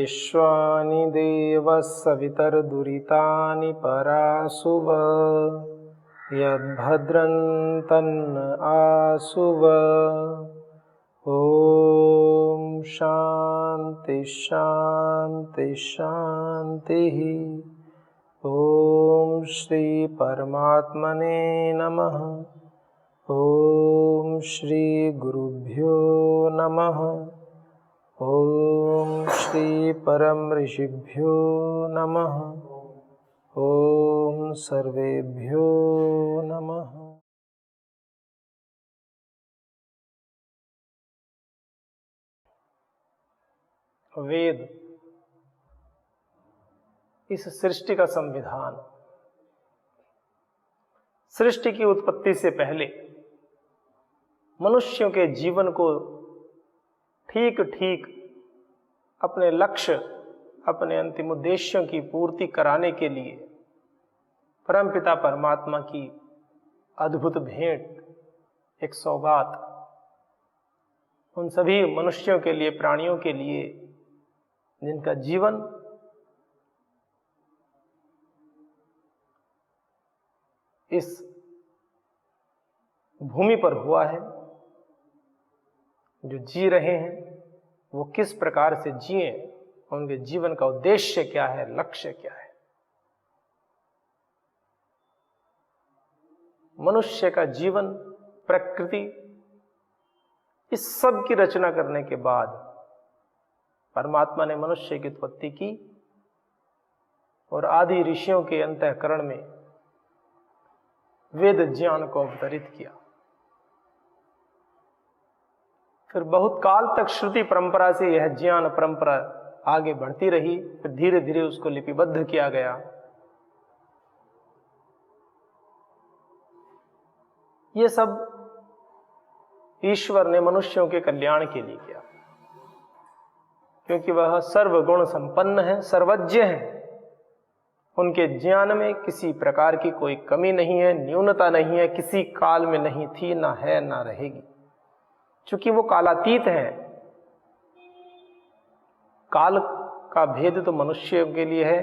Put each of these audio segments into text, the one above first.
विश्वानि देवः सवितर्दुरितानि परासुव यद्भद्रं तन्न आसुव। ॐ शान्ति शान्ति शान्तिः। ॐ श्री परमात्मने नमः। ॐ श्री गुरुभ्यो नमः। ॐ श्री परम ऋषिभ्यो नमः। ॐ सर्वेभ्यो नमः। वेद इस सृष्टि का संविधान, सृष्टि की उत्पत्ति से पहले मनुष्यों के जीवन को ठीक ठीक अपने लक्ष्य, अपने अंतिम उद्देश्यों की पूर्ति कराने के लिए परमपिता परमात्मा की अद्भुत भेंट, एक सौगात उन सभी मनुष्यों के लिए, प्राणियों के लिए जिनका जीवन इस भूमि पर हुआ है, जो जी रहे हैं वो किस प्रकार से जिए, उनके जीवन का उद्देश्य क्या है, लक्ष्य क्या है। मनुष्य का जीवन, प्रकृति, इस सब की रचना करने के बाद परमात्मा ने मनुष्य की उत्पत्ति की और आदि ऋषियों के अंतःकरण में वेद ज्ञान को अवतरित किया। फिर बहुत काल तक श्रुति परंपरा से यह ज्ञान परंपरा आगे बढ़ती रही, फिर धीरे धीरे उसको लिपिबद्ध किया गया। ये सब ईश्वर ने मनुष्यों के कल्याण के लिए किया, क्योंकि वह सर्वगुण संपन्न है, सर्वज्ञ है। उनके ज्ञान में किसी प्रकार की कोई कमी नहीं है, न्यूनता नहीं है, किसी काल में नहीं थी, ना है, ना रहेगी। चूंकि वो कालातीत है, काल का भेद तो मनुष्य के लिए है।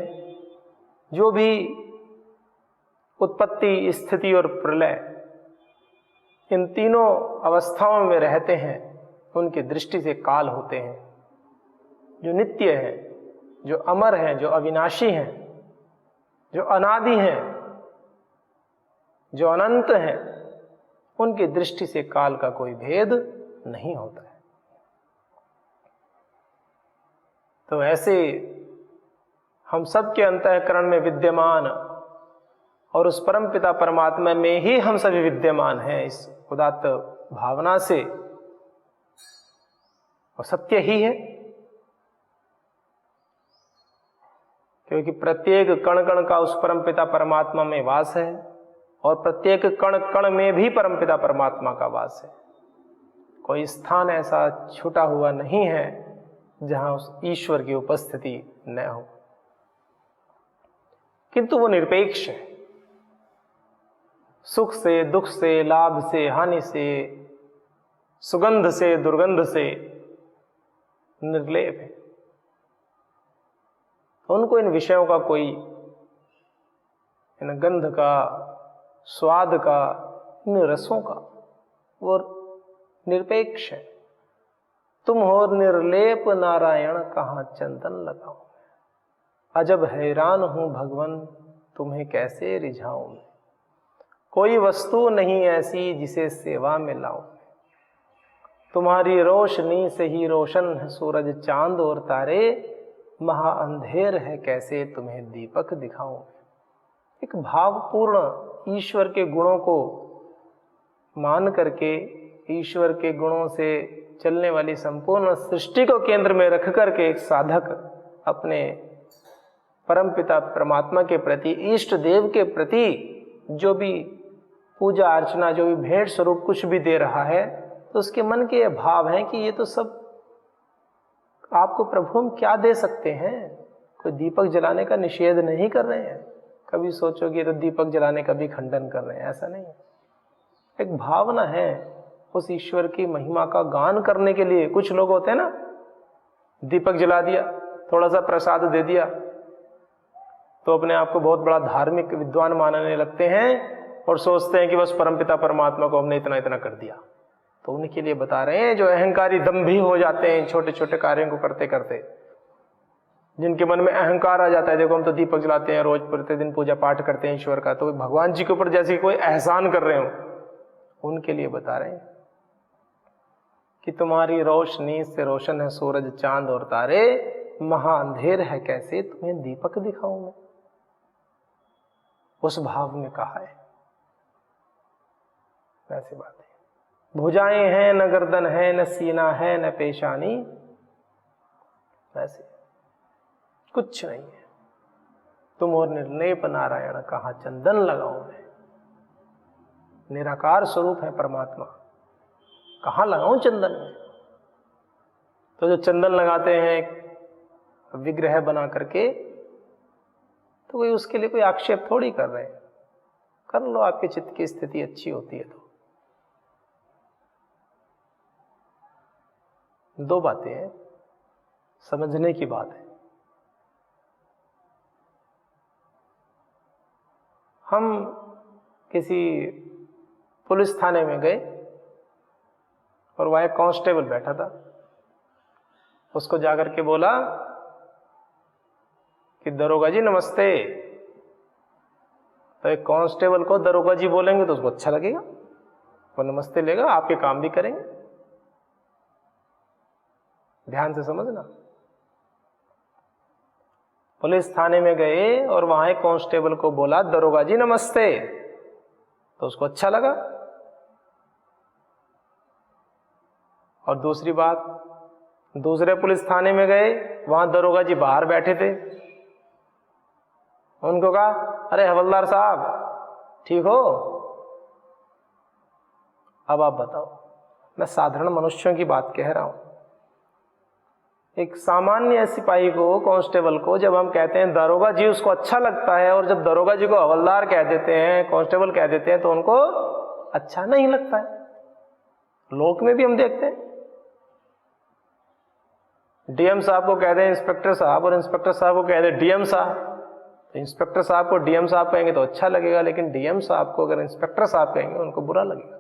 जो भी उत्पत्ति, स्थिति और प्रलय, इन तीनों अवस्थाओं में रहते हैं, उनकी दृष्टि से काल होते हैं। जो नित्य है, जो अमर है, जो अविनाशी हैं, जो अनादि हैं, जो अनंत हैं, उनकी दृष्टि से काल का कोई भेद नहीं होता है। तो ऐसे हम सब के अंतःकरण में विद्यमान और उस परम पिता परमात्मा में ही हम सभी विद्यमान हैं, इस उदात्त भावना से, और सत्य ही है, क्योंकि प्रत्येक कण कण का उस परम पिता परमात्मा में वास है और प्रत्येक कण कण में भी परम पिता परमात्मा का वास है। कोई स्थान ऐसा छूटा हुआ नहीं है जहां उस ईश्वर की उपस्थिति न हो, किंतु वो निरपेक्ष है। सुख से, दुख से, लाभ से, हानि से, सुगंध से, दुर्गंध से निर्लेप है। तो उनको इन विषयों का कोई, इन गंध का, स्वाद का, इन रसों का वो निरपेक्ष है। तुम हो निर्लेप नारायण, कहाँ चंदन लगाऊं। अजब हैरान हूं भगवन, तुम्हें कैसे रिझाऊं मैं। कोई वस्तु नहीं ऐसी जिसे सेवा में लाऊं। तुम्हारी रोशनी से ही रोशन है सूरज चांद और तारे, महा अंधेर है कैसे तुम्हें दीपक दिखाऊं। एक भावपूर्ण ईश्वर के गुणों को मान करके, ईश्वर के गुणों से चलने वाली संपूर्ण सृष्टि को केंद्र में रख करके एक साधक अपने परमपिता परमात्मा के प्रति, इष्ट देव के प्रति जो भी पूजा अर्चना, जो भी भेंट स्वरूप कुछ भी दे रहा है, तो उसके मन के ये भाव हैं कि ये तो सब आपको प्रभु हम क्या दे सकते हैं। कोई दीपक जलाने का निषेध नहीं कर रहे हैं, कभी सोचोगे तो दीपक जलाने का भी खंडन कर रहे हैं, ऐसा नहीं। एक भावना है उस ईश्वर की महिमा का गान करने के लिए। कुछ लोग होते हैं ना, दीपक जला दिया थोड़ा सा प्रसाद दे दिया तो अपने आप को बहुत बड़ा धार्मिक विद्वान मानने लगते हैं और सोचते हैं कि बस परमपिता परमात्मा को हमने इतना इतना कर दिया। तो उनके लिए बता रहे हैं जो अहंकारी दंभी हो जाते हैं छोटे छोटे कार्यों को करते करते, जिनके मन में अहंकार आ जाता है, देखो हम तो दीपक जलाते हैं, रोज प्रतिदिन पूजा पाठ करते हैं ईश्वर का, तो भगवान जी के ऊपर जैसे कोई एहसान कर रहे हो, उनके लिए बता रहे हैं कि तुम्हारी रोशनी से रोशन है सूरज चांद और तारे, महा अंधेर है कैसे तुम्हें दीपक दिखाऊं मैं। उस भाव में कहा है। ऐसी बात है। भुजाएं हैं न गर्दन है न सीना है न पेशानी, वैसे कुछ नहीं है। तुम और निर्लेप नारायण कहाँ चंदन लगाऊं मैं। निराकार स्वरूप है परमात्मा, कहाँ लगाऊं चंदन में। तो जो चंदन लगाते हैं विग्रह बना करके, तो कोई उसके लिए कोई आक्षेप थोड़ी कर रहे हैं। कर लो, आपके चित्त की स्थिति अच्छी होती है तो। दो बातें हैं, समझने की बात है। हम किसी पुलिस थाने में गए और वहां एक कांस्टेबल बैठा था। उसको जाकर के बोला कि दरोगा जी नमस्ते। तो एक कांस्टेबल को दरोगा जी बोलेंगे तो उसको अच्छा लगेगा, वो नमस्ते लेगा, आपके काम भी करेंगे। ध्यान से समझना। पुलिस थाने में गए और वहां एक कांस्टेबल को बोला दरोगा जी नमस्ते, तो उसको अच्छा लगा। और दूसरी बात, दूसरे पुलिस थाने में गए, वहां दरोगा जी बाहर बैठे थे। उनको कहा अरे हवलदार साहब ठीक हो। अब आप बताओ, मैं साधारण मनुष्यों की बात कह रहा हूं। एक सामान्य सिपाही को, कांस्टेबल को जब हम कहते हैं दरोगा जी, उसको अच्छा लगता है। और जब दरोगा जी को हवलदार कह देते हैं, कांस्टेबल कह देते हैं, तो उनको अच्छा नहीं लगता है। लोक में भी हम देखते हैं, डीएम साहब को कह दें इंस्पेक्टर साहब और इंस्पेक्टर साहब को कह दें डीएम साहब, तो इंस्पेक्टर साहब को डीएम साहब कहेंगे तो अच्छा लगेगा, लेकिन डीएम साहब को अगर इंस्पेक्टर साहब कहेंगे उनको बुरा लगेगा।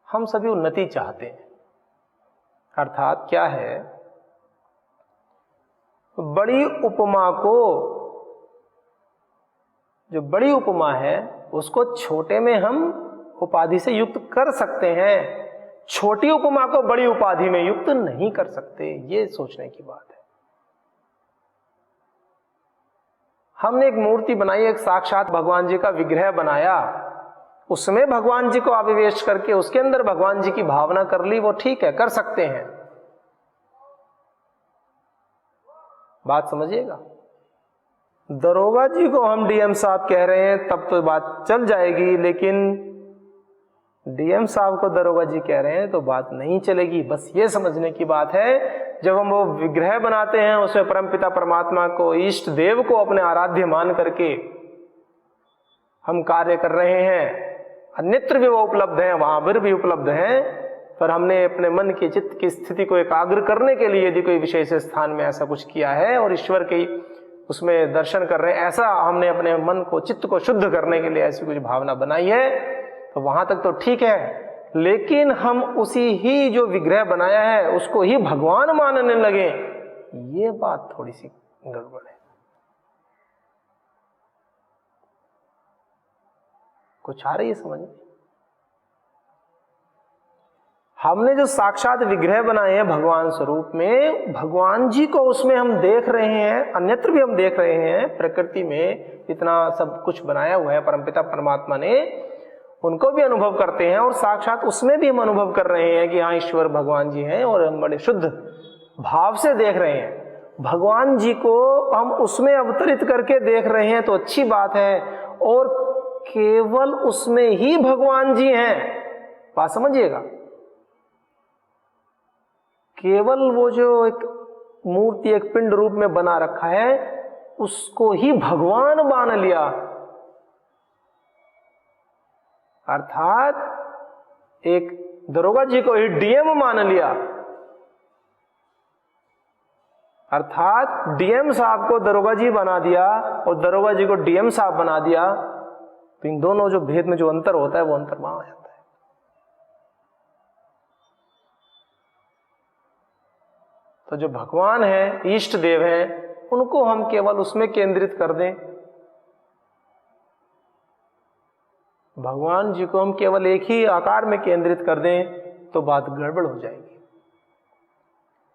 हम सभी उन्नति चाहते हैं। अर्थात क्या है, बड़ी उपमा को, जो बड़ी उपमा है उसको छोटे में हम उपाधि से युक्त कर सकते हैं, छोटी उपमा को बड़ी उपाधि में युक्त नहीं कर सकते। ये सोचने की बात है। हमने एक मूर्ति बनाई, एक साक्षात भगवान जी का विग्रह बनाया, उसमें भगवान जी को आविवेश करके उसके अंदर भगवान जी की भावना कर ली, वो ठीक है, कर सकते हैं। बात समझिएगा। दरोगा जी को हम डीएम साहब कह रहे हैं तब तो बात चल जाएगी, लेकिन डीएम साहब को दरोगा जी कह रहे हैं तो बात नहीं चलेगी। बस ये समझने की बात है, जब हम वो विग्रह बनाते हैं उसमें परमपिता परमात्मा को, इष्ट देव को अपने आराध्य मान करके हम कार्य कर रहे हैं। अन्यत्र भी वो उपलब्ध है, वहां पर भी उपलब्ध है, पर हमने अपने मन की, चित्त की स्थिति को एकाग्र करने के लिए यदि कोई विशेष स्थान में ऐसा कुछ किया है और ईश्वर के उसमें दर्शन कर रहे हैं, ऐसा हमने अपने मन को, चित्त को शुद्ध करने के लिए ऐसी कुछ भावना बनाई है, तो वहां तक तो ठीक है। लेकिन हम उसी ही जो विग्रह बनाया है उसको ही भगवान मानने लगे, ये बात थोड़ी सी गड़बड़ है। कुछ आ रही है समझ में? हमने जो साक्षात विग्रह बनाए हैं भगवान स्वरूप में, भगवान जी को उसमें हम देख रहे हैं, अन्यत्र भी हम देख रहे हैं। प्रकृति में इतना सब कुछ बनाया हुआ है परमपिता परमात्मा ने, उनको भी अनुभव करते हैं और साक्षात उसमें भी हम अनुभव कर रहे हैं कि हाँ ईश्वर भगवान जी हैं, और हम बड़े शुद्ध भाव से देख रहे हैं। भगवान जी को हम उसमें अवतरित करके देख रहे हैं तो अच्छी बात है, और केवल उसमें ही भगवान जी हैं। बात समझिएगा। केवल वो जो एक मूर्ति, एक पिंड रूप में बना रखा है, उसको ही भगवान मान लिया। अर्थात एक दरोगा जी को ही डीएम मान लिया। अर्थात डीएम साहब को दरोगा जी बना दिया और दरोगा जी को डीएम साहब बना दिया, तो इन दोनों जो भेद में जो अंतर होता है वो अंतर वहां आ जाता है। तो जो भगवान है, इष्ट देव हैं, उनको हम केवल उसमें केंद्रित कर दें, भगवान जी को हम केवल एक ही आकार में केंद्रित कर दें तो बात गड़बड़ हो जाएगी।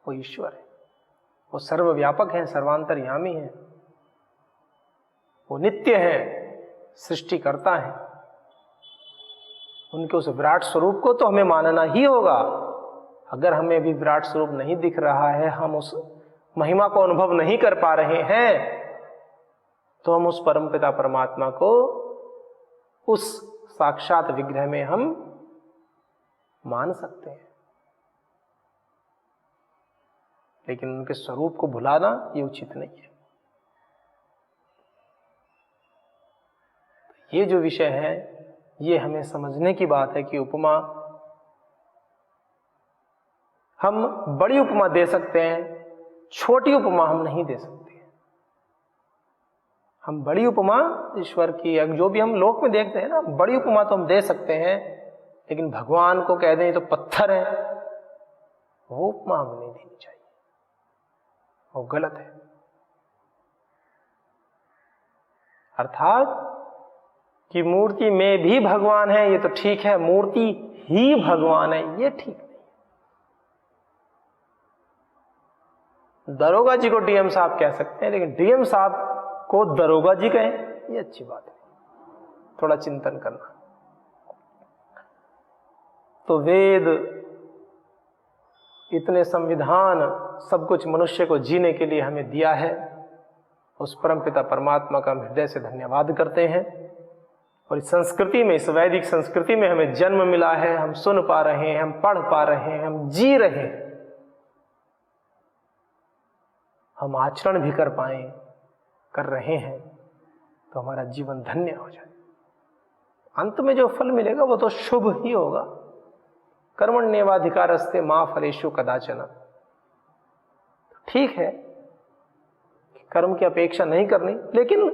वो ईश्वर है, वो सर्वव्यापक है, सर्वांतर्यामी है, वो नित्य है, सृष्टि करता है। उनके उस विराट स्वरूप को तो हमें मानना ही होगा। अगर हमें भी विराट स्वरूप नहीं दिख रहा है, हम उस महिमा को अनुभव नहीं कर पा रहे हैं, तो हम उस परमपिता परमात्मा को उस साक्षात विग्रह में हम मान सकते हैं, लेकिन उनके स्वरूप को भुलाना ये उचित नहीं है। ये जो विषय है, ये हमें समझने की बात है कि उपमा, हम बड़ी उपमा दे सकते हैं, छोटी उपमा हम नहीं दे सकते। हम बड़ी उपमा ईश्वर की, जो भी हम लोक में देखते हैं ना, बड़ी उपमा तो हम दे सकते हैं, लेकिन भगवान को कह दें तो पत्थर है, वो उपमा हमें नहीं देनी चाहिए, वो गलत है। अर्थात कि मूर्ति में भी भगवान है, ये तो ठीक है, मूर्ति ही भगवान है, ये ठीक नहीं। दरोगा जी को डीएम साहब कह सकते हैं, लेकिन डीएम साहब को दरोगा जी कहें, ये अच्छी बात है। थोड़ा चिंतन करना। तो वेद, इतने संविधान, सब कुछ मनुष्य को जीने के लिए हमें दिया है। उस परमपिता परमात्मा का हम हृदय से धन्यवाद करते हैं। और इस संस्कृति में, इस वैदिक संस्कृति में हमें जन्म मिला है, हम सुन पा रहे हैं, हम पढ़ पा रहे हैं, हम जी रहे हैं, हम आचरण भी कर रहे हैं, तो हमारा जीवन धन्य हो जाए। अंत में जो फल मिलेगा वो तो शुभ ही होगा। कर्मण्येवाधिकारस्ते मा फलेषु कदाचन। ठीक है, कर्म की अपेक्षा नहीं करनी, लेकिन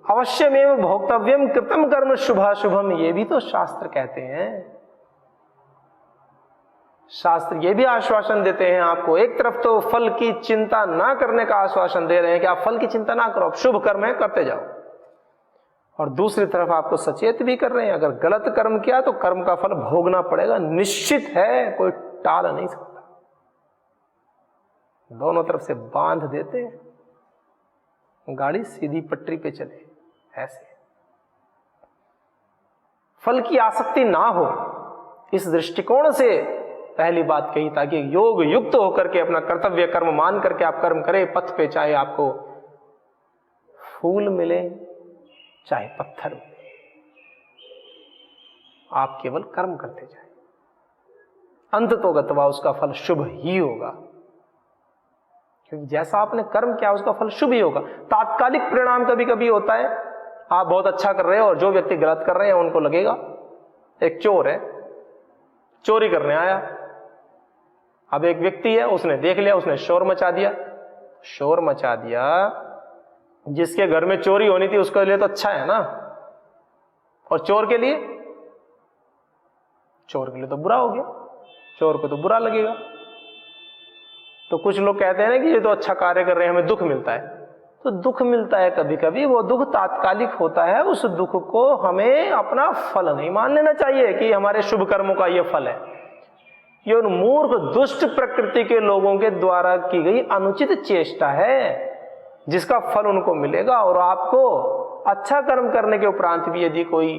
अवश्यमेव भोक्तव्यम कृतम कर्म शुभाशुभम, ये भी तो शास्त्र कहते हैं। शास्त्र ये भी आश्वासन देते हैं आपको। एक तरफ तो फल की चिंता ना करने का आश्वासन दे रहे हैं कि आप फल की चिंता ना करो, शुभ कर्म है करते जाओ, और दूसरी तरफ आपको सचेत भी कर रहे हैं, अगर गलत कर्म किया तो कर्म का फल भोगना पड़ेगा, निश्चित है, कोई टाल नहीं सकता। दोनों तरफ से बांध देते हैं, गाड़ी सीधी पटरी पे चले। ऐसे फल की आसक्ति ना हो, इस दृष्टिकोण से पहली बात कही, ताकि योग युक्त होकर के अपना कर्तव्य कर्म मान करके आप कर्म करें। पथ पे चाहे आपको फूल मिले चाहे पत्थर मिले, आप केवल कर्म करते जाएं, अंत तो गत्वा उसका फल शुभ ही होगा, क्योंकि जैसा आपने कर्म किया उसका फल शुभ ही होगा। तात्कालिक परिणाम कभी कभी होता है, आप बहुत अच्छा कर रहे हो और जो व्यक्ति गलत कर रहे हैं उनको लगेगा। एक चोर है, चोरी करने आया, अब एक व्यक्ति है, उसने देख लिया, उसने शोर मचा दिया। जिसके घर में चोरी होनी थी उसके लिए तो अच्छा है ना, और चोर के लिए तो बुरा हो गया, चोर को तो बुरा लगेगा। तो कुछ लोग कहते हैं ना कि ये तो अच्छा कार्य कर रहे हैं, हमें दुख मिलता है। तो दुख मिलता है कभी कभी, वो दुख तात्कालिक होता है, उस दुख को हमें अपना फल नहीं मान लेना चाहिए कि हमारे शुभ कर्मों का ये फल है। ये उन मूर्ख दुष्ट प्रकृति के लोगों के द्वारा की गई अनुचित चेष्टा है, जिसका फल उनको मिलेगा। और आपको अच्छा कर्म करने के उपरांत भी यदि कोई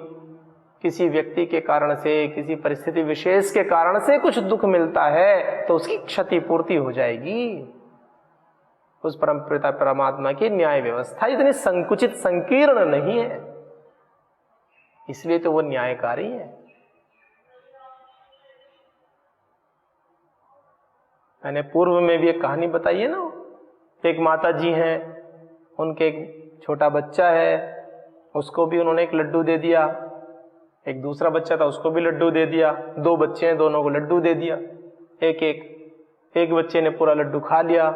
किसी व्यक्ति के कारण से, किसी परिस्थिति विशेष के कारण से कुछ दुख मिलता है, तो उसकी क्षतिपूर्ति हो जाएगी। उस परमपिता परमात्मा की न्याय व्यवस्था इतनी संकुचित संकीर्ण नहीं है, इसलिए तो वो न्यायकारी है। मैंने पूर्व में भी एक कहानी बताई है ना, एक माता जी हैं, उनके एक छोटा बच्चा है, उसको भी उन्होंने एक लड्डू दे दिया। एक दूसरा बच्चा था, उसको भी लड्डू दे दिया। दो बच्चे हैं, दोनों को लड्डू दे दिया, एक बच्चे ने पूरा लड्डू खा लिया,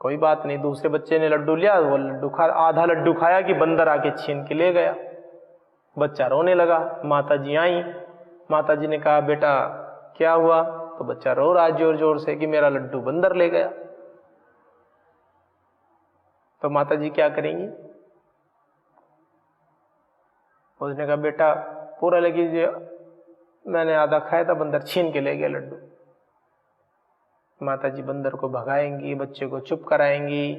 कोई बात नहीं, दूसरे बच्चे ने लड्डू लिया, वो लड्डू खा, आधा लड्डू खाया कि बंदर आके छीन के ले गया। बच्चा रोने लगा, माता जी आई, माता जी ने कहा बेटा क्या हुआ? तो बच्चा रो रहा है जोर जोर से कि मेरा लड्डू बंदर ले गया। तो माता जी क्या करेंगी? उसने कहा बेटा पूरा ले लीजिए, मैंने आधा खाया था, बंदर छीन के ले गया लड्डू। माता जी बंदर को भगाएंगी, बच्चे को चुप कराएंगी,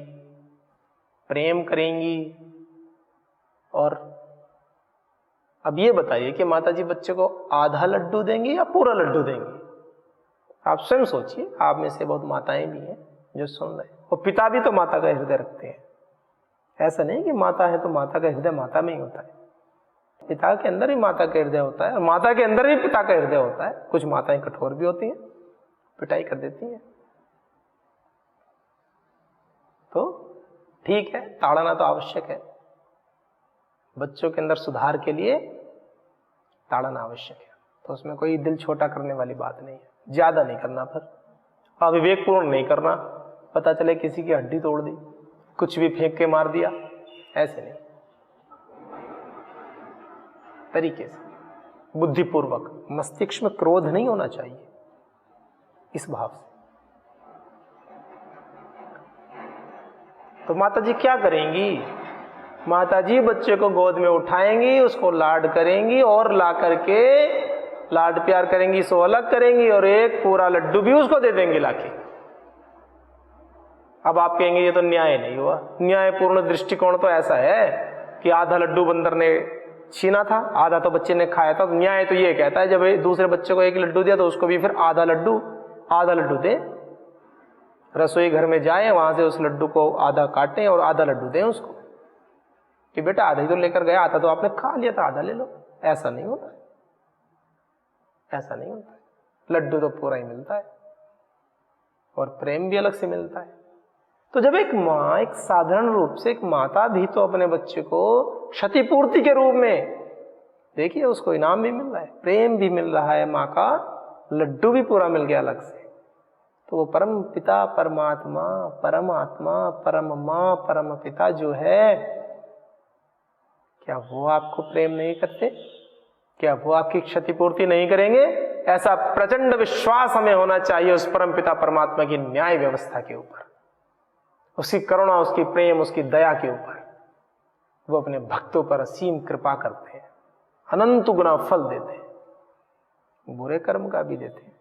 प्रेम करेंगी। और अब ये बताइए कि माता जी बच्चे को आधा लड्डू देंगी या पूरा लड्डू देंगी? आप स्वयं सोचिए, आप में से बहुत माताएं भी हैं जो सुन रहे हैं, और पिता भी तो माता का हृदय रखते हैं। ऐसा नहीं कि माता है तो माता का हृदय माता में ही होता है, पिता के अंदर ही माता का हृदय होता है, और माता के अंदर भी पिता का हृदय होता है। कुछ माताएं कठोर भी होती हैं, पिटाई कर देती हैं। तो ठीक है, ताड़ना तो आवश्यक है, बच्चों के अंदर सुधार के लिए ताड़ना आवश्यक है। तो उसमें कोई दिल छोटा करने वाली बात नहीं है, ज्यादा नहीं करना, पर अविवेकपूर्ण नहीं करना, पता चले किसी की हड्डी तोड़ दी, कुछ भी फेंक के मार दिया, ऐसे नहीं, तरीके से बुद्धिपूर्वक। मस्तिष्क में क्रोध नहीं होना चाहिए, इस भाव से। तो माता जी क्या करेंगी? माता जी बच्चे को गोद में उठाएंगी, उसको लाड करेंगी, और ला करके लाड प्यार करेंगी, सो अलग करेंगी, और एक पूरा लड्डू भी उसको दे देंगी लाके। अब आप कहेंगे ये तो न्याय नहीं हुआ। न्यायपूर्ण दृष्टिकोण तो ऐसा है कि आधा लड्डू बंदर ने छीना था, आधा तो बच्चे ने खाया था। तो न्याय तो ये कहता है जब दूसरे बच्चे को एक लड्डू दिया तो उसको भी फिर आधा लड्डू दे। रसोई घर में जाए, वहां से उस लड्डू को आधा काटें और आधा लड्डू दें उसको कि बेटा आधा ही तो लेकर गया, आधा तो आपने खा लिया था, आधा ले लो। ऐसा नहीं होता, ऐसा नहीं होता। लड्डू तो पूरा ही मिलता है, और प्रेम भी अलग से मिलता है। तो जब एक माँ, एक साधारण रूप से एक माता भी तो अपने बच्चे को क्षतिपूर्ति के रूप में, देखिए उसको इनाम भी मिल रहा है, प्रेम भी मिल रहा है, माँ का लड्डू भी पूरा मिल गया अलग से। तो वो परम पिता, परमात्मा, परम आत्मा, परम माँ, परम पिता जो है, क्या वो आपको प्रेम नहीं करते? क्या वो आपकी क्षतिपूर्ति नहीं करेंगे? ऐसा प्रचंड विश्वास हमें होना चाहिए उस परम पिता परमात्मा की न्याय व्यवस्था के ऊपर, उसकी करुणा, उसकी प्रेम, उसकी दया के ऊपर। वो अपने भक्तों पर असीम कृपा करते हैं, अनंत गुना फल देते हैं, बुरे कर्म का भी देते हैं।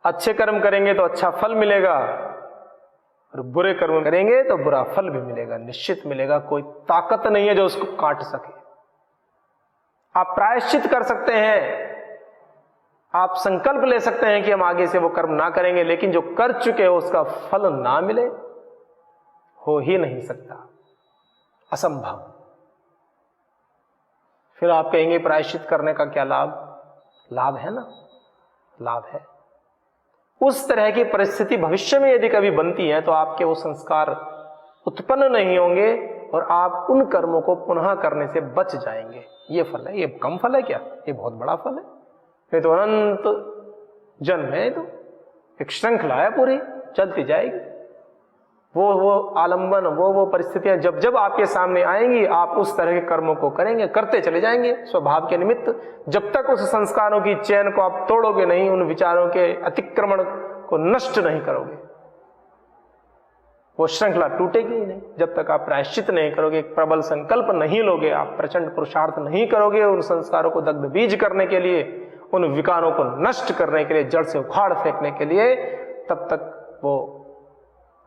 अच्छे कर्म करेंगे तो अच्छा फल मिलेगा, और बुरे कर्म करेंगे तो बुरा फल भी मिलेगा, निश्चित मिलेगा। कोई ताकत नहीं है जो उसको काट सके। आप प्रायश्चित कर सकते हैं, आप संकल्प ले सकते हैं कि हम आगे से वो कर्म ना करेंगे, लेकिन जो कर चुके हो उसका फल ना मिले, हो ही नहीं सकता, असंभव। फिर आप कहेंगे प्रायश्चित करने का क्या लाभ? लाभ है ना, लाभ है। उस तरह की परिस्थिति भविष्य में यदि कभी बनती है तो आपके वो संस्कार उत्पन्न नहीं होंगे, और आप उन कर्मों को पुनः करने से बच जाएंगे। ये फल है। ये कम फल है क्या? ये बहुत बड़ा फल है। ये तो अनंत जन्म है, तो एक श्रृंखला है पूरी, चलती जाएगी। वो आलंबन, वो परिस्थितियां जब जब आपके सामने आएंगी, आप उस तरह के कर्मों को करेंगे, करते चले जाएंगे स्वभाव के निमित्त। जब तक उस संस्कारों की चैन को आप तोड़ोगे नहीं, उन विचारों के अतिक्रमण को नष्ट नहीं करोगे, वो श्रृंखला टूटेगी ही नहीं। जब तक आप प्रायश्चित नहीं करोगे, एक प्रबल संकल्प नहीं लोगे, आप प्रचंड पुरुषार्थ नहीं करोगे उन संस्कारों को दग्ध बीज करने के लिए, उन विकारों को नष्ट करने के लिए, जड़ से उखाड़ फेंकने के लिए, तब तक वो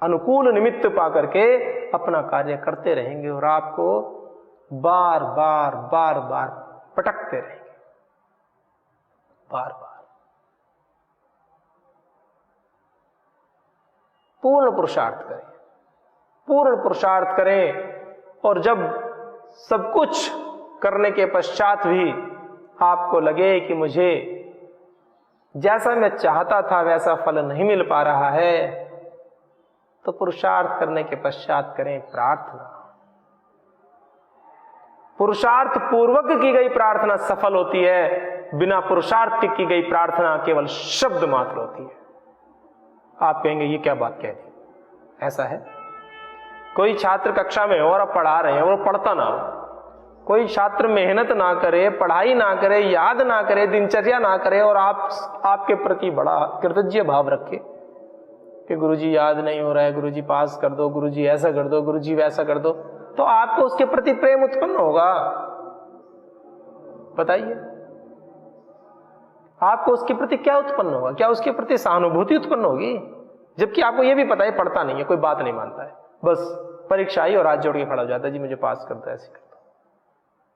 अनुकूल निमित्त पा करके अपना कार्य करते रहेंगे, और आपको बार बार बार बार पटकते रहेंगे, बार बार। पूर्ण पुरुषार्थ करें, पूर्ण पुरुषार्थ करें। और जब सब कुछ करने के पश्चात भी आपको लगे कि मुझे जैसा मैं चाहता था वैसा फल नहीं मिल पा रहा है, तो पुरुषार्थ करने के पश्चात करें प्रार्थना। पुरुषार्थ पूर्वक की गई प्रार्थना सफल होती है, बिना पुरुषार्थ की गई प्रार्थना केवल शब्द मात्र होती है। आप कहेंगे ये क्या बात कह दी, ऐसा है। कोई छात्र कक्षा में हो और आप पढ़ा रहे हैं और पढ़ता ना हो, कोई छात्र मेहनत ना करे, पढ़ाई ना करे, याद ना करे, दिनचर्या ना करे और आपके प्रति बड़ा कृतज्ञ भाव रखे कि गुरुजी याद नहीं हो रहा है, गुरुजी पास कर दो, गुरुजी ऐसा कर दो, गुरुजी वैसा कर दो, तो आपको उसके प्रति प्रेम उत्पन्न होगा? बताइए, आपको उसके प्रति क्या उत्पन्न होगा? क्या उसके प्रति सहानुभूति उत्पन्न होगी? जबकि आपको यह भी पता है पढ़ता नहीं है, कोई बात नहीं मानता है, बस परीक्षा आई और हाथ जोड़ के खड़ा हो जाता है, जी मुझे पास कर दो, ऐसे कर दो।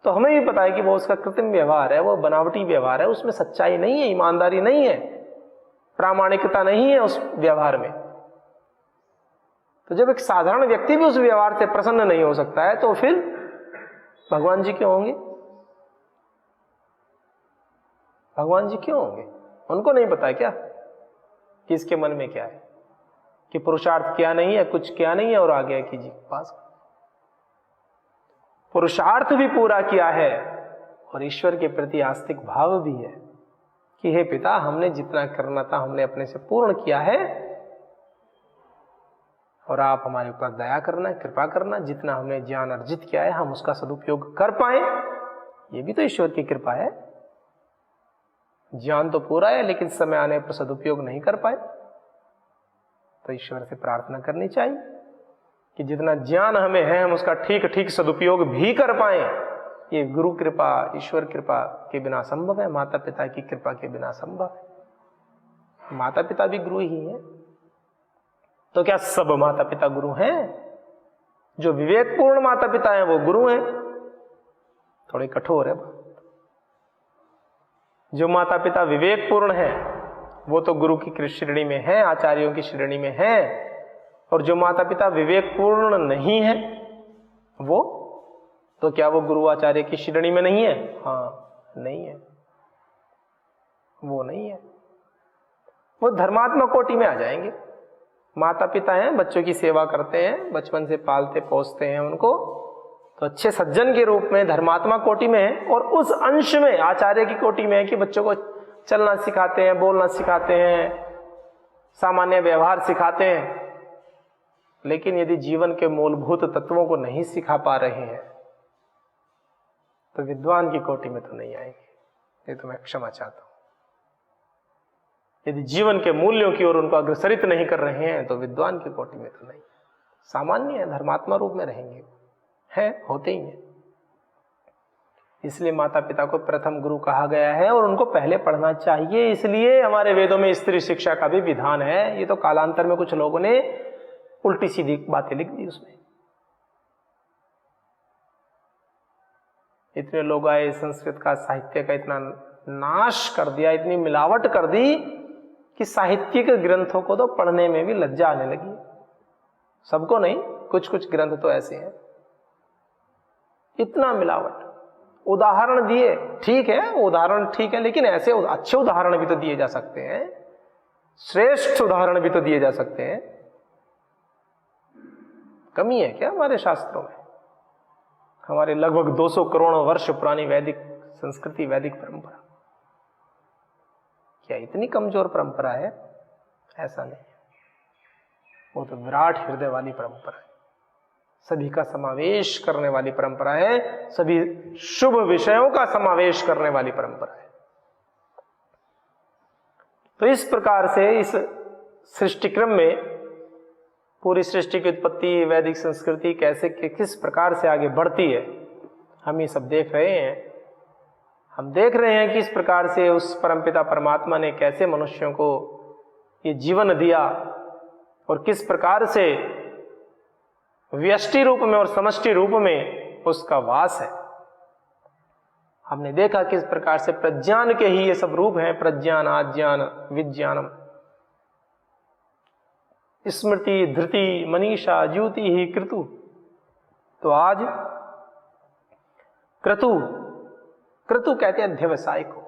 तो हमें भी पता है कि वो उसका कृत्रिम व्यवहार है, वो बनावटी व्यवहार है, उसमें सच्चाई नहीं है, ईमानदारी नहीं है, प्रामाणिकता नहीं है उस व्यवहार में। तो जब एक साधारण व्यक्ति भी उस व्यवहार से प्रसन्न नहीं हो सकता है, तो फिर भगवान जी क्यों होंगे? भगवान जी क्यों होंगे? उनको नहीं पता क्या कि इसके मन में क्या है, कि पुरुषार्थ क्या नहीं है, कुछ क्या नहीं है और आ गया कि जी पास। पुरुषार्थ भी पूरा किया है और ईश्वर के प्रति आस्तिक भाव भी है कि हे पिता, हमने जितना करना था हमने अपने से पूर्ण किया है और आप हमारे ऊपर दया करना, कृपा करना, जितना हमने ज्ञान अर्जित किया है हम उसका सदुपयोग कर पाए। ये भी तो ईश्वर की कृपा है। ज्ञान तो पूरा है लेकिन समय आने पर सदुपयोग नहीं कर पाए, तो ईश्वर से प्रार्थना करनी चाहिए कि जितना ज्ञान हमें है हम उसका ठीक ठीक सदुपयोग भी कर पाए। ये गुरु कृपा, ईश्वर कृपा के बिना संभव है, माता पिता की कृपा के बिना संभव है। माता पिता भी गुरु ही हैं। तो क्या सब माता पिता गुरु हैं? जो विवेकपूर्ण माता पिता हैं वो गुरु हैं? थोड़े कठोर है। जो माता पिता विवेकपूर्ण हैं वो तो गुरु की श्रेणी में है, आचार्यों की श्रेणी में है, और जो माता पिता विवेकपूर्ण नहीं है वो तो क्या वो गुरु आचार्य की श्रेणी में नहीं है? हाँ, नहीं है, वो नहीं है, वो धर्मात्मा कोटि में आ जाएंगे। माता पिता हैं, बच्चों की सेवा करते हैं, बचपन से पालते पोसते हैं उनको, तो अच्छे सज्जन के रूप में धर्मात्मा कोटि में है, और उस अंश में आचार्य की कोटि में है कि बच्चों को चलना सिखाते हैं, बोलना सिखाते हैं, सामान्य व्यवहार सिखाते हैं। लेकिन यदि जीवन के मूलभूत तत्वों को नहीं सिखा पा रहे हैं तो विद्वान की कोटि में तो नहीं आएंगे। ये तो मैं क्षमा चाहता हूं। यदि जीवन के मूल्यों की ओर उनको अग्रसरित नहीं कर रहे हैं तो विद्वान की कोटि में तो नहीं, सामान्य है, धर्मात्मा रूप में रहेंगे, है, होते ही हैं। इसलिए माता पिता को प्रथम गुरु कहा गया है और उनको पहले पढ़ना चाहिए। इसलिए हमारे वेदों में स्त्री शिक्षा का भी विधान है। ये तो कालांतर में कुछ लोगों ने उल्टी सीधी बातें लिख दी उसमें। इतने लोग आए, संस्कृत का, साहित्य का इतना नाश कर दिया, इतनी मिलावट कर दी कि साहित्यिक ग्रंथों को तो पढ़ने में भी लज्जा आने लगी। सबको नहीं, कुछ कुछ ग्रंथ तो ऐसे हैं। इतना मिलावट, उदाहरण दिए, ठीक है, उदाहरण ठीक है, लेकिन ऐसे अच्छे उदाहरण भी तो दिए जा सकते हैं, श्रेष्ठ उदाहरण भी तो दिए जा सकते हैं। कमी है क्या हमारे शास्त्रों में? हमारे लगभग 200 करोड़ वर्ष पुरानी वैदिक संस्कृति, वैदिक परंपरा, क्या इतनी कमजोर परंपरा है? ऐसा नहीं, वो तो विराट हृदय वाली परंपरा है, सभी का समावेश करने वाली परंपरा है, सभी शुभ विषयों का समावेश करने वाली परंपरा है। तो इस प्रकार से इस सृष्टि क्रम में पूरी सृष्टि की उत्पत्ति, वैदिक संस्कृति कैसे किस प्रकार से आगे बढ़ती है, हम ये सब देख रहे हैं। हम देख रहे हैं कि इस प्रकार से उस परमपिता परमात्मा ने कैसे मनुष्यों को ये जीवन दिया और किस प्रकार से व्यष्टि रूप में और समष्टि रूप में उसका वास है। हमने देखा किस प्रकार से प्रज्ञान के ही ये सब रूप हैं, प्रज्ञान, आज्ञान, विज्ञानम, स्मृति, धृति, मनीषा, ज्योति ही क्रतु। तो आज क्रतु, क्रतु कहते हैं अध्यवसाय को।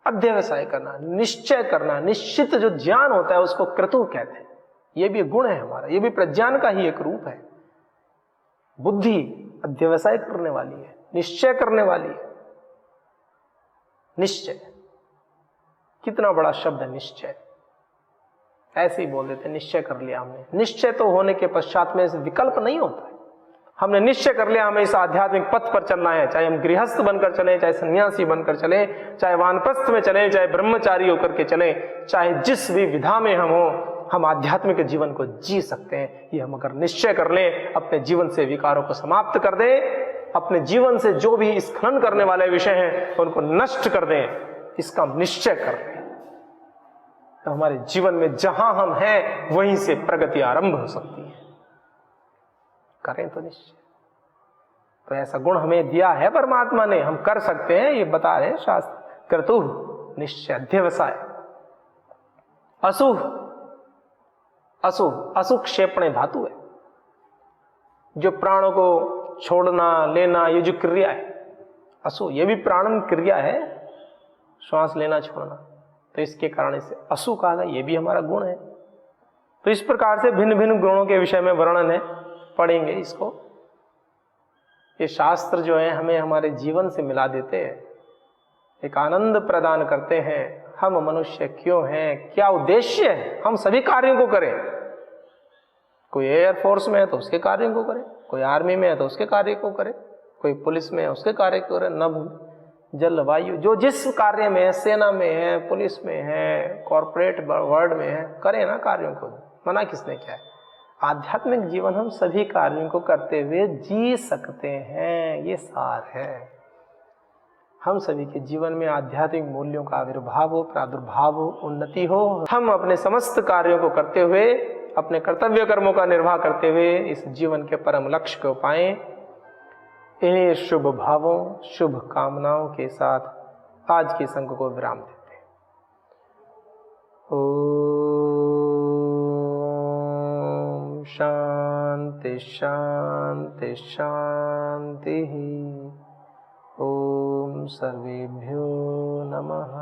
अध्यवसाय करना, निश्चय करना, निश्चित जो ज्ञान होता है उसको क्रतु कहते हैं। ये भी गुण है हमारा, ये भी प्रज्ञान का ही एक रूप है। बुद्धि अध्यवसाय करने वाली है, निश्चय करने वाली है। निश्चय, कितना बड़ा शब्द है निश्चय। ऐसे ही बोल देते निश्चय कर लिया हमने। निश्चय तो होने के पश्चात में विकल्प नहीं होता है। हमने निश्चय कर लिया हमें इस आध्यात्मिक पथ पर चलना है, चाहे हम गृहस्थ बनकर चले, चाहे सन्यासी बनकर चले, चाहे वानप्रस्थ में चले, चाहे ब्रह्मचारी होकर के चले, चाहे जिस भी विधा में हम हो, हम आध्यात्मिक जीवन को जी सकते हैं। ये हम अगर निश्चय कर लें, अपने जीवन से विकारों को समाप्त कर दें, अपने जीवन से जो भी स्खलन करने वाले विषय हैं उनको नष्ट कर दें, इसका हम निश्चय कर लें, तो हमारे जीवन में जहां हम हैं वहीं से प्रगति आरंभ हो सकती है। करें तो निश्चय। तो ऐसा गुण हमें दिया है परमात्मा ने, हम कर सकते हैं, ये बता रहे शास्त्र। क्रतु निश्चय अध्यवसाय। असुह, असुक्षेपणे धातु है, जो प्राणों को छोड़ना लेना, ये जो क्रिया है असु, ये भी प्राणन क्रिया है, श्वास लेना छोड़ना, तो इसके कारण इसे असु कहा गया। ये भी हमारा गुण है। तो इस प्रकार से भिन्न भिन्न गुणों के विषय में वर्णन है, पढ़ेंगे इसको। ये शास्त्र जो है हमें हमारे जीवन से मिला देते हैं, एक आनंद प्रदान करते हैं। हम मनुष्य क्यों हैं, क्या उद्देश्य है, हम सभी कार्यों को करें। कोई एयरफोर्स में है तो उसके कार्यों को करे, कोई आर्मी में है तो उसके कार्य को करे, कोई पुलिस में है उसके कार्य को करे, नभ जल वायु जो जिस कार्य में है, सेना में है, पुलिस में है, कॉर्पोरेट वर्ल्ड में है, करें ना कार्यों को, मना किसने किया है। आध्यात्मिक जीवन हम सभी कार्यों को करते हुए जी सकते हैं, ये सार है। हम सभी के जीवन में आध्यात्मिक मूल्यों का आविर्भाव हो, प्रादुर्भाव हो, उन्नति हो। हम अपने समस्त कार्यों को करते हुए, अपने कर्तव्य कर्मों का निर्वाह करते हुए इस जीवन के परम लक्ष्य को पाएं। इन्हीं शुभ भावों, शुभ कामनाओं के साथ आज के संग को विराम देते हैं। ओम शांति शांति शांति। ओम सर्वेभ्यो नमः।